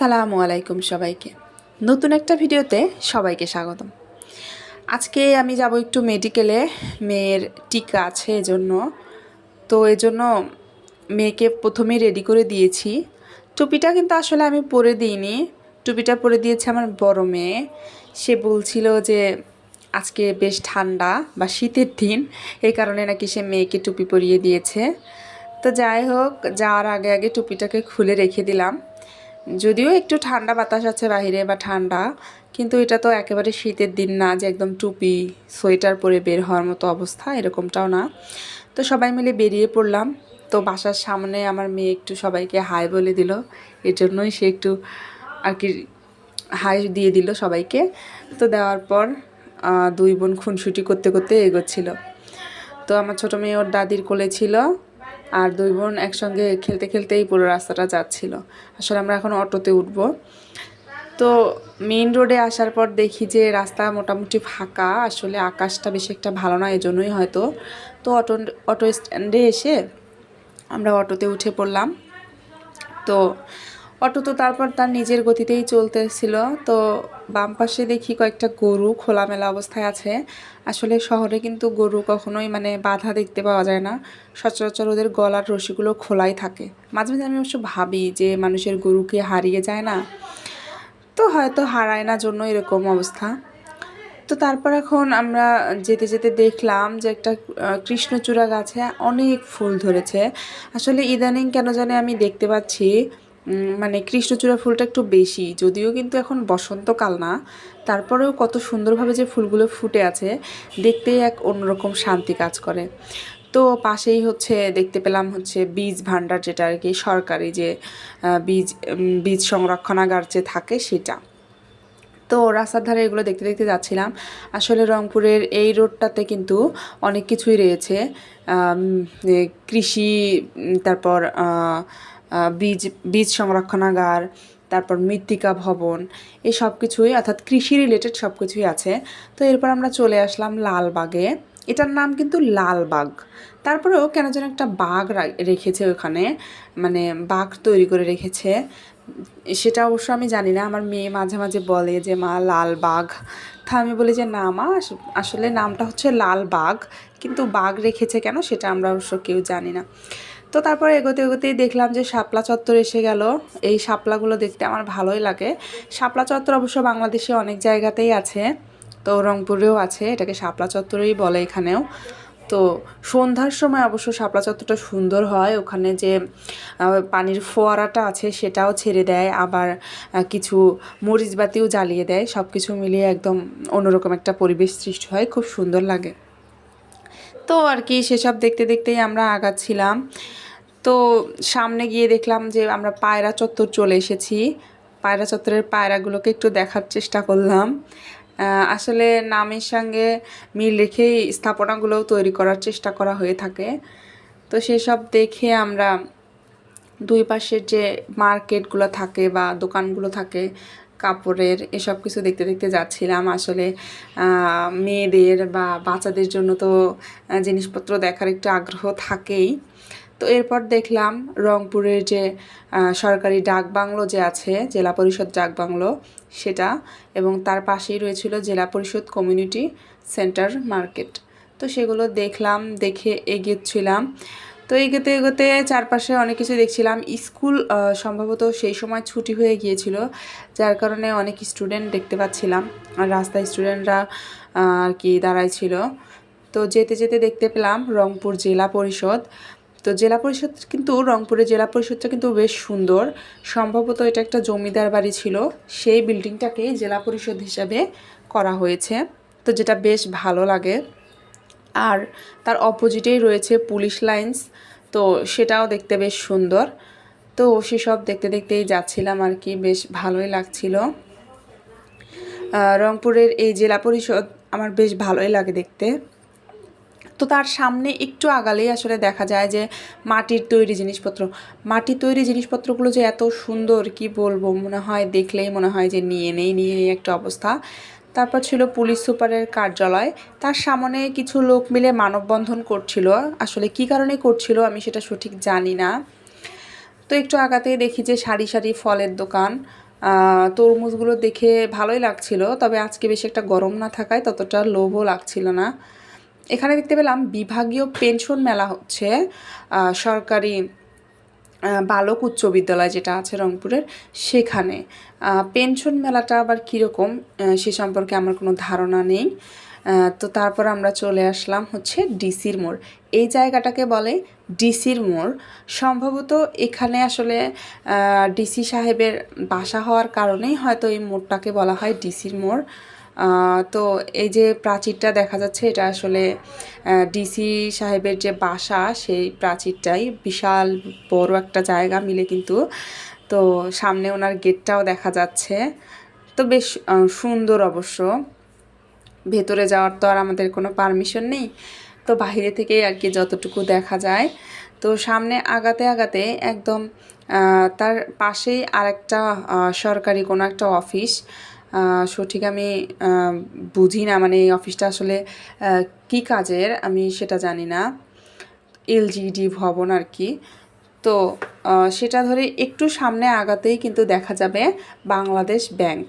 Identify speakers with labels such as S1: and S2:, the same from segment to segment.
S1: আসসালামু আলাইকুম সবাইকে। নতুন একটা ভিডিওতে সবাইকে স্বাগতম। আজকে আমি যাব একটু মেডিকেলে, মেয়ের টিকা আছে এজন্য। তো এজন্য মেয়েকে প্রথমেই রেডি করে দিয়েছি। টুপিটা কিন্তু আসলে আমি পরে দিইনি, টুপিটা পরে দিয়েছে আমার বড় মেয়ে। সে বলছিল যে আজকে বেশ ঠান্ডা বা শীতের দিন, এই কারণে নাকি সে মেয়েকে টুপি পরিয়ে দিয়েছে। তো যাই হোক, যাওয়ার আগে আগে টুপিটাকে খুলে রেখে দিলাম। যদিও একটু ঠান্ডা বাতাস আছে বাইরে বা ঠান্ডা, কিন্তু এটা তো একেবারে শীতের দিন না যে একদম টুপি সোয়েটার পরে বের হওয়ার মতো অবস্থা, এরকমটাও না। তো সবাই মিলে বেরিয়ে পড়লাম। তো বাসার সামনে আমার মেয়ে একটু সবাইকে হাই বলে দিল, এর জন্যই সে একটু আর কি হাই দিয়ে দিল সবাইকে। তো দেওয়ার পর দুই বোন খুনসুটি করতে করতে এগোচ্ছিল। তো আমার ছোটো মেয়ে ওর দাদির কোলে ছিল, আর দুই বোন একসঙ্গে খেলতে খেলতেই পুরো রাস্তাটা যাচ্ছিল। আসলে আমরা এখন অটোতে উঠব। তো মেইন রোডে আসার পর দেখি যে রাস্তা মোটামুটি ফাঁকা, আসলে আকাশটা বেশি একটা ভালো না, এজন্যই হয়তো। তো অটো স্ট্যান্ডে এসে আমরা অটোতে উঠে পড়লাম। তো অটো তো তারপর তার নিজের গতিতেই চলতেছিল। তো বাম পাশে দেখি কয়েকটা গরু খোলামেলা অবস্থায় আছে। আসলে শহরে কিন্তু গরু কখনোই বাধা দেখতে পাওয়া যায় না, সচরাচর ওদের গলার রশিগুলো খোলাই থাকে। মাঝে মাঝে আমি অবশ্য ভাবি যে মানুষের গরুকে হারিয়ে যায় না, তো হয়তো হারায় না জন্য এরকম অবস্থা। তো তারপর এখন আমরা যেতে যেতে দেখলাম যে একটা কৃষ্ণচূড়া গাছে অনেক ফুল ধরেছে। আসলে ইদানিং কেন জানি আমি দেখতে পাচ্ছি কৃষ্ণচূড়া ফুলটা একটু বেশি, যদিও কিন্তু এখন বসন্তকাল না, তারপরেও কত সুন্দরভাবে যে ফুলগুলো ফুটে আছে, দেখতেই এক অন্যরকম শান্তি কাজ করে। তো পাশেই দেখতে পেলাম বীজ ভাণ্ডার, যেটা আর কি সরকারি যে বীজ সংরক্ষণাগার যে থাকে সেটা। তো রাস্তার ধারে এগুলো দেখতে দেখতে যাচ্ছিলাম। আসলে রংপুরের এই রোডটাতে কিন্তু অনেক কিছুই রয়েছে, কৃষি, তারপর বীজ বীজ সংরক্ষণাগার, তারপর মৃত্তিকা ভবন, এই সব কিছুই, অর্থাৎ কৃষি রিলেটেড সব কিছুই আছে। তো এরপর আমরা চলে আসলাম লালবাগে। এটার নাম কিন্তু লালবাগ, তারপরেও কেন যেন একটা বাঘ রেখেছে ওখানে, বাঘ তৈরি করে রেখেছে। সেটা অবশ্য আমি জানি না, আমার মেয়ে মাঝে মাঝে বলে যে মা লালবাগ। তা আমি বলি যে না মা, আসলে নামটা হচ্ছে লালবাগ, কিন্তু বাঘ রেখেছে কেন সেটা আমরা অবশ্য কেউ জানি না। তো তারপরে এগোতে এগোতেই দেখলাম যে শাপলা চত্বর এসে গেল। এই শাপলাগুলো দেখতে আমার ভালোই লাগে। শাপলা চত্বর অবশ্য বাংলাদেশে অনেক জায়গাতেই আছে, তো রংপুরেও আছে, এটাকে শাপলা চত্বরেই বলে এখানেও। তো সন্ধ্যার সময় অবশ্য শাপলা চত্বরটা সুন্দর হয়, ওখানে যে পানির ফোয়ারাটা আছে সেটাও ছেড়ে দেয়, আবার কিছু মরিচবাতিও জ্বালিয়ে দেয়, সব কিছু মিলিয়ে একদম অন্যরকম একটা পরিবেশ সৃষ্টি হয়, খুব সুন্দর লাগে। তো আর কি সেসব দেখতে দেখতেই আমরা আগাচ্ছিলাম। তো সামনে গিয়ে দেখলাম যে আমরা পায়রা চত্বর চলে এসেছি। পায়রা চত্বরের পায়রাগুলোকে একটু দেখার চেষ্টা করলাম। আসলে নামের সঙ্গে মিল রেখেই স্থাপনাগুলোও তৈরি করার চেষ্টা করা হয়ে থাকে। তো সেসব দেখে আমরা দুই পাশের যে মার্কেটগুলো থাকে বা দোকানগুলো থাকে কাপড়ের, এসব কিছু দেখতে দেখতে যাচ্ছিলাম। আসলে মেয়েদের বা বাচ্চাদের জন্য তো জিনিসপত্র দেখার একটু আগ্রহ থাকেই। তো এরপর দেখলাম রংপুরের যে সরকারি ডাকবাংলো যে আছে, জেলা পরিষদ ডাকবাংলো সেটা, এবং তার পাশেই রয়েছিল জেলা পরিষদ কমিউনিটি সেন্টার মার্কেট। তো সেগুলো দেখলাম, দেখে এগিয়েছিলাম। তো এগোতে এগোতে চারপাশে অনেক কিছু দেখছিলাম। স্কুল সম্ভবত সেই সময় ছুটি হয়ে গিয়েছিল, যার কারণে অনেক স্টুডেন্ট দেখতে পাচ্ছিলাম, আর রাস্তায় স্টুডেন্টরা আর কি দাঁড়াইছিল। তো যেতে যেতে দেখতে পেলাম রংপুর জেলা পরিষদ। তো জেলা পরিষদ কিন্তু, রংপুরের জেলা পরিষদটা কিন্তু বেশ সুন্দর। সম্ভবত এটা একটা জমিদার বাড়ি ছিল, সেই বিল্ডিংটাকে জেলা পরিষদ হিসাবে করা হয়েছে, তো যেটা বেশ ভালো লাগে। আর তার অপোজিটেই রয়েছে পুলিশ লাইন্স, তো সেটাও দেখতে বেশ সুন্দর। তো সেসব দেখতে দেখতেই যাচ্ছিলাম আর কি, বেশ ভালোই লাগছিল। রংপুরের এই জেলা পরিষদ আমার বেশ ভালোই লাগে দেখতে। তো তার সামনে একটু আগালেই আসলে দেখা যায় যে মাটির তৈরি জিনিসপত্র, মাটির তৈরি জিনিসপত্রগুলো যে এত সুন্দর কি বলবো, মনে হয় দেখলেই মনে হয় যে নিয়ে নেই একটা অবস্থা। তারপর ছিল পুলিশ সুপারের কার্যালয়, তার সামনে কিছু লোক মিলে মানববন্ধন করছিল। আসলে কি কারণে করছিল আমি সেটা সঠিক জানি না। তো একটু আগাতেই দেখি যে সারি সারি ফলের দোকান, তরমুজগুলো দেখে ভালোই লাগছিল, তবে আজকে বেশি একটা গরম না থাকায় ততটা লোভও লাগছিল না। এখানে দেখতে পেলাম বিভাগীয় পেনশন মেলা হচ্ছে, সরকারি বালক উচ্চ বিদ্যালয় যেটা আছে রংপুরের সেখানে। পেনশন মেলাটা আবার কীরকম সে সম্পর্কে আমার কোনো ধারণা নেই। তো তারপর আমরা চলে আসলাম হচ্ছে ডিসির মোড়। এই জায়গাটাকে বলে ডিসির মোড়। সম্ভবত এখানে আসলে ডিসি সাহেবের বাসা হওয়ার কারণেই হয়তো এই মোড়টাকে বলা হয় ডিসির মোড়। তো এই যে প্রাচীরটা দেখা যাচ্ছে এটা আসলে ডিসি সাহেবের যে বাসা সেই প্রাচীরটাই, বিশাল বড় একটা জায়গা মিলে কিন্তু। তো সামনে ওনার গেটটাও দেখা যাচ্ছে, তো বেশ সুন্দর অবশ্য। ভেতরে যাওয়ার তো আর আমাদের কোনো পারমিশন নেই, তো বাইরে থেকেই আর কি যতটুকু দেখা যায়। তো সামনে আগাতে আগাতে একদম তার পাশেই আরেকটা সরকারি কোনো একটা অফিস, সঠিক আমি বুঝি না, মানে এই অফিসটা আসলে কী কাজের আমি সেটা জানি না, এলজিডি ভবন আর কি। তো সেটা ধরে একটু সামনে আগাতেই কিন্তু দেখা যাবে বাংলাদেশ ব্যাংক।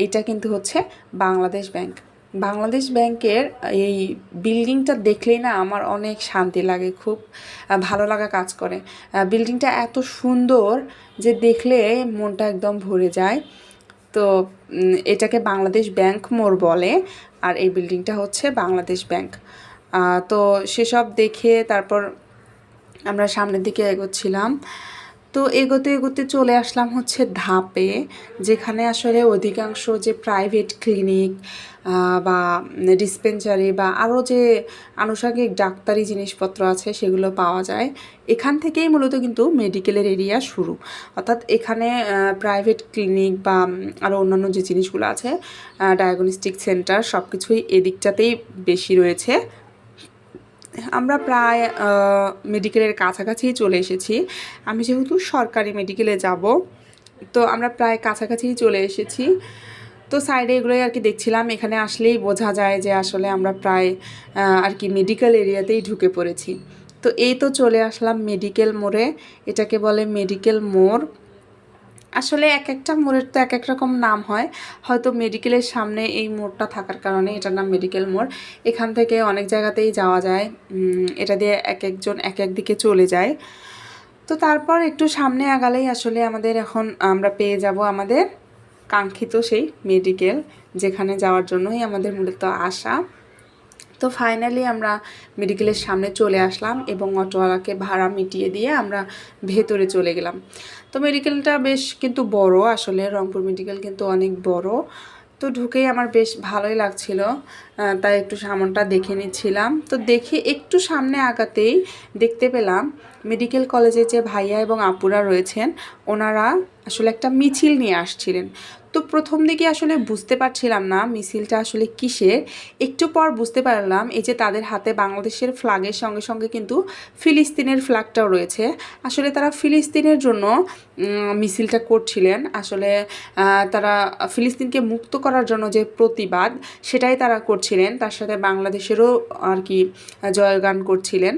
S1: এটা কিন্তু হচ্ছে বাংলাদেশ ব্যাংক। বাংলাদেশ ব্যাংকের এই বিল্ডিংটা দেখলেই না আমার অনেক শান্তি লাগে, খুব ভালো লাগা কাজ করে। বিল্ডিংটা এত সুন্দর যে দেখলে মনটা একদম ভরে যায়। তো এটাকে বাংলাদেশ ব্যাংক মোড় বলে, আর এই বিল্ডিংটা হচ্ছে বাংলাদেশ ব্যাংক। তো সেসব দেখে তারপর আমরা সামনের দিকে এগোচ্ছিলাম। তো এগোতে এগোতে চলে আসলাম হচ্ছে ধাপে, যেখানে আসলে অধিকাংশ যে প্রাইভেট ক্লিনিক বা ডিসপেন্সারি বা আরও যে আনুষঙ্গিক ডাক্তারি জিনিসপত্র আছে সেগুলো পাওয়া যায়। এখান থেকেই মূলত কিন্তু মেডিকেলের এরিয়া শুরু, অর্থাৎ এখানে প্রাইভেট ক্লিনিক বা আরও অন্যান্য যে জিনিসগুলো আছে, ডায়াগনস্টিক সেন্টার, সব কিছুই এদিকটাতেই বেশি রয়েছে। আমরা প্রায় মেডিকেলের কাছাকাছিই চলে এসেছি। আমি যেহেতু সরকারি মেডিকেলে যাব, তো আমরা প্রায় কাছাকাছিই চলে এসেছি। তো সাইডে এগুলোই আর কি দেখছিলাম। এখানে আসলেই বোঝা যায় যে আসলে আমরা প্রায় আর কি মেডিকেল এরিয়াতেই ঢুকে পড়েছি। তো এই তো চলে আসলাম মেডিকেল মোড়ে। এটাকে বলে মেডিকেল মোড়। আসলে এক একটা মোড়ের তো এক এক রকম নাম হয়, হয়তো মেডিকেলের সামনে এই মোড়টা থাকার কারণে এটার নাম মেডিকেল মোড়। এখান থেকে অনেক জায়গাতেই যাওয়া যায়, এটা দিয়ে এক একজন এক এক দিকে চলে যায়। তো তারপর একটু সামনে আগালেই আসলে আমরা পেয়ে যাব আমাদের কাঙ্ক্ষিত সেই মেডিকেল, যেখানে যাওয়ার জন্যই আমাদের মূলত আসা। তো ফাইনালি আমরা মেডিকেলের সামনে চলে আসলাম এবং অটোওয়ালাকে ভাড়া মিটিয়ে দিয়ে আমরা ভেতরে চলে গেলাম। তো মেডিকেলটা বেশ কিন্তু বড়, আসলে রংপুর মেডিকেল কিন্তু অনেক বড়। তো ঢুকেই আমার বেশ ভালোই লাগছিল, তাই একটু সামনটা দেখে নিচ্ছিলাম। তো দেখে একটু সামনে আগাতেই দেখতে পেলাম মেডিকেল কলেজে যে ভাইয়া এবং আপুরা রয়েছেন ওনারা আসলে একটা মিছিল নিয়ে আসছিলেন। তো প্রথম দিকে আসলে বুঝতে পারছিলাম না মিছিলটা আসলে কিসের। একটু পর বুঝতে পারলাম এই যে তাদের হাতে বাংলাদেশের ফ্ল্যাগের সঙ্গে সঙ্গে কিন্তু ফিলিস্তিনের ফ্ল্যাগটাও রয়েছে। আসলে তারা ফিলিস্তিনের জন্য মিছিলটা করছিলেন। আসলে তারা ফিলিস্তিনকে মুক্ত করার জন্য যে প্রতিবাদ সেটাই তারা করছিলেন, তার সাথে বাংলাদেশেরও আর কি জয়গান করছিলেন।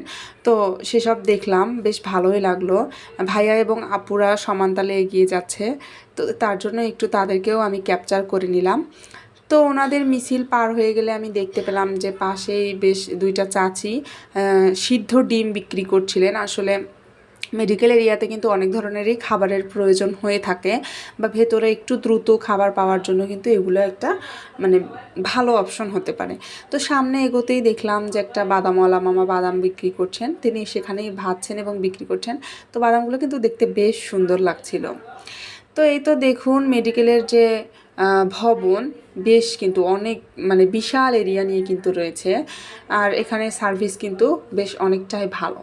S1: তো সেসব দেখলাম, বেশ ভালোই লাগলো। ভাইয়া এবং আপুরা সমানতালে এগিয়ে যাচ্ছে, তো তার জন্য একটু তাদেরকেও আমি ক্যাপচার করে নিলাম। তো ওনাদের মিছিল পার হয়ে গেলে আমি দেখতে পেলাম যে পাশেই বেশ দুইটা চাচি সিদ্ধ ডিম বিক্রি করছিলেন। আসলে মেডিকেল এরিয়াতে কিন্তু অনেক ধরনেরই খাবারের প্রয়োজন হয়ে থাকে, বা ভেতরে একটু দ্রুত খাবার পাওয়ার জন্য কিন্তু এগুলো একটা মানে ভালো অপশন হতে পারে। তো সামনে এগোতেই দেখলাম যে একটা বাদামওয়ালা মামা বাদাম বিক্রি করছেন, তিনি সেখানেই ভাজছেন এবং বিক্রি করছেন। তো বাদামগুলো কিন্তু দেখতে বেশ সুন্দর লাগছিল। তো এই তো দেখুন মেডিকেলের যে ভবন বেশ কিন্তু অনেক মানে বিশাল এরিয়া নিয়ে কিন্তু রয়েছে, আর এখানে সার্ভিস কিন্তু বেশ অনেকটাই ভালো।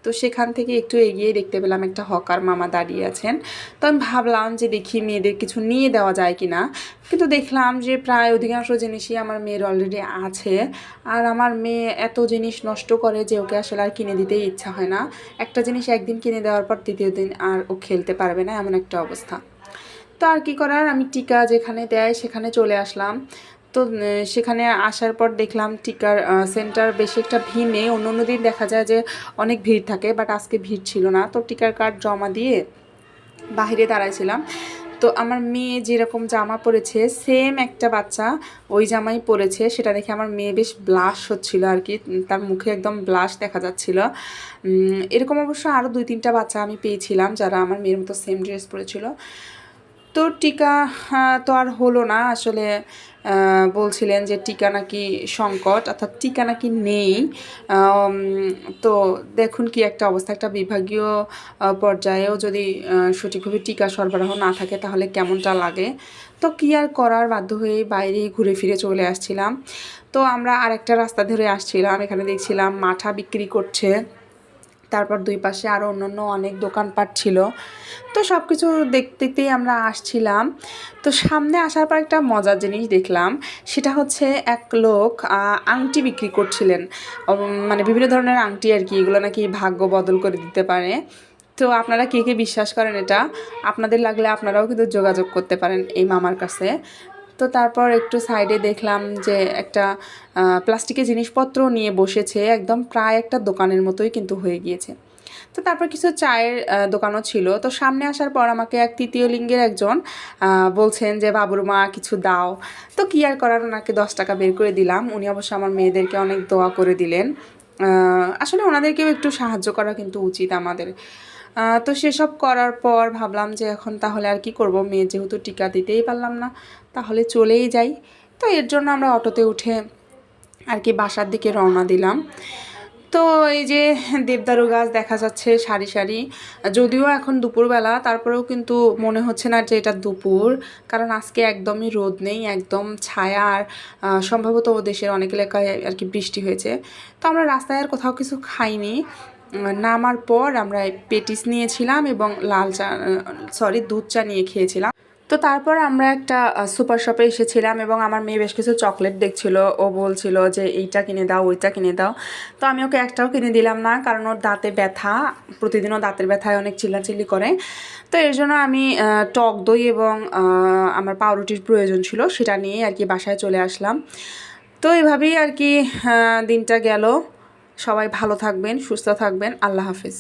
S1: তো সেখান থেকে একটু এগিয়ে দেখতে পেলাম একটা হকার মামা দাঁড়িয়ে আছেন। তো আমি ভাবলাম যে দেখি মেয়েদের কিছু নিয়ে দেওয়া যায় কি না, কিন্তু দেখলাম যে প্রায় অধিকাংশ জিনিসই আমার মেয়ের অলরেডি আছে। আর আমার মেয়ে এত জিনিস নষ্ট করে যে ওকে আসলে আর কিনে দিতেই ইচ্ছা হয় না। একটা জিনিস একদিন কিনে দেওয়ার পর তৃতীয় দিন আর ও খেলতে পারবে না, এমন একটা অবস্থা। তো আর কী করার, আমি টিকা যেখানে দেয় সেখানে চলে আসলাম। তো সেখানে আসার পর দেখলাম টিকার সেন্টার বেশি একটা ভিড় নেই। অন্য দিন দেখা যায় যে অনেক ভিড় থাকে, বাট আজকে ভিড় ছিল না। তো টিকার কার্ড জমা দিয়ে বাহিরে দাঁড়াইছিলাম। তো আমার মেয়ে যেরকম জামা পরেছে সেম একটা বাচ্চা ওই জামাই পরেছে, সেটা দেখে আমার মেয়ে বেশ ব্লাশ হচ্ছিল আর কি, তার মুখে একদম ব্লাশ দেখা যাচ্ছিল। এরকম অবশ্য আরও 2-3টা বাচ্চা আমি পেয়েছিলাম যারা আমার মেয়ের মতো সেম ড্রেস পরেছিল। তো টিকা তো আর হলো না আসলে। বলছিলেন যে টিকা নাকি সংকট, অর্থাৎ টিকা নাকি নেই। তো দেখুন কি একটা অবস্থা, একটা বিভাগীয় পর্যায়েও যদি সঠিকভাবে টিকা সরবরাহ না থাকে তাহলে কেমনটা লাগে। তো কী আর করার, বাধ্য হয়ে বাইরেই ঘুরে ফিরে চলে আসছিলাম। তো আমরা আরেকটা রাস্তা ধরে আসছিলাম, এখানে দেখছিলাম মাঠা বিক্রি করছে, তারপর দুই পাশে আরও অন্যান্য অনেক দোকানপাট ছিল। তো সব কিছু দেখতে দেখতেই আমরা আসছিলাম। তো সামনে আসার পর একটা মজার জিনিস দেখলাম, সেটা হচ্ছে এক লোক আংটি বিক্রি করছিলেন। মানে বিভিন্ন ধরনের আংটি আর কি, এগুলো নাকি ভাগ্য বদল করে দিতে পারে। তো আপনারা কে কে বিশ্বাস করেন এটা, আপনাদের লাগলে আপনারাও কিন্তু যোগাযোগ করতে পারেন এই মামার কাছে। তো তারপর একটু সাইডে দেখলাম যে একটা প্লাস্টিকের জিনিসপত্র নিয়ে বসেছে, একদম প্রায় একটা দোকানের মতোই কিন্তু হয়ে গিয়েছে। তো তারপর কিছু চায়ের দোকানও ছিল। তো সামনে আসার পর আমাকে এক তৃতীয় লিঙ্গের একজন বলছেন যে বাবুর মা কিছু দাও। তো কী আর করার, ওনাকে 10 টাকা বের করে দিলাম। উনি অবশ্য আমার মেয়েদেরকে অনেক দোয়া করে দিলেন। আসলে ওনাদেরকেও একটু সাহায্য করা কিন্তু উচিত আমাদের। তো সেসব করার পর ভাবলাম যে এখন তাহলে আর কি করব, মেয়ে যেহেতু টিকা দিতেই পারলাম না, তাহলে চলেই যাই। তো এর জন্য আমরা অটোতে উঠে আর কি বাসার দিকে রওনা দিলাম। তো এই যে দেবদারু গাছ দেখা যাচ্ছে সারি সারি, যদিও এখন দুপুরবেলা, তারপরেও কিন্তু মনে হচ্ছে না যে এটা দুপুর, কারণ আজকে একদমই রোদ নেই, একদম ছায়া। আর সম্ভবত দেশের অনেক এলাকায় আর কি বৃষ্টি হয়েছে। তো আমরা রাস্তায় আর কোথাও কিছু খাইনি। নামার পর আমরা পেটিস নিয়েছিলাম এবং লাল চা, দুধ চা নিয়ে খেয়েছিলাম। তো তারপর আমরা একটা সুপার শপে এসেছিলাম এবং আমার মেয়ে বেশ কিছু চকলেট দেখছিল, ও বলছিল যে এইটা কিনে দাও, ওইটা কিনে দাও। তো আমি ওকে একটাও কিনে দিলাম না, কারণ ওর দাঁতে ব্যথা, প্রতিদিনও দাঁতের ব্যথায় অনেক চিল্লাচিল্লি করে। তো এর জন্য আমি টক দই এবং আমার পাউরুটির প্রয়োজন ছিল, সেটা নিয়ে আর কি বাসায় চলে আসলাম। তো এভাবেই আর কি দিনটা গেল। সবাই ভালো থাকবেন, সুস্থ থাকবেন, আল্লাহ হাফেজ।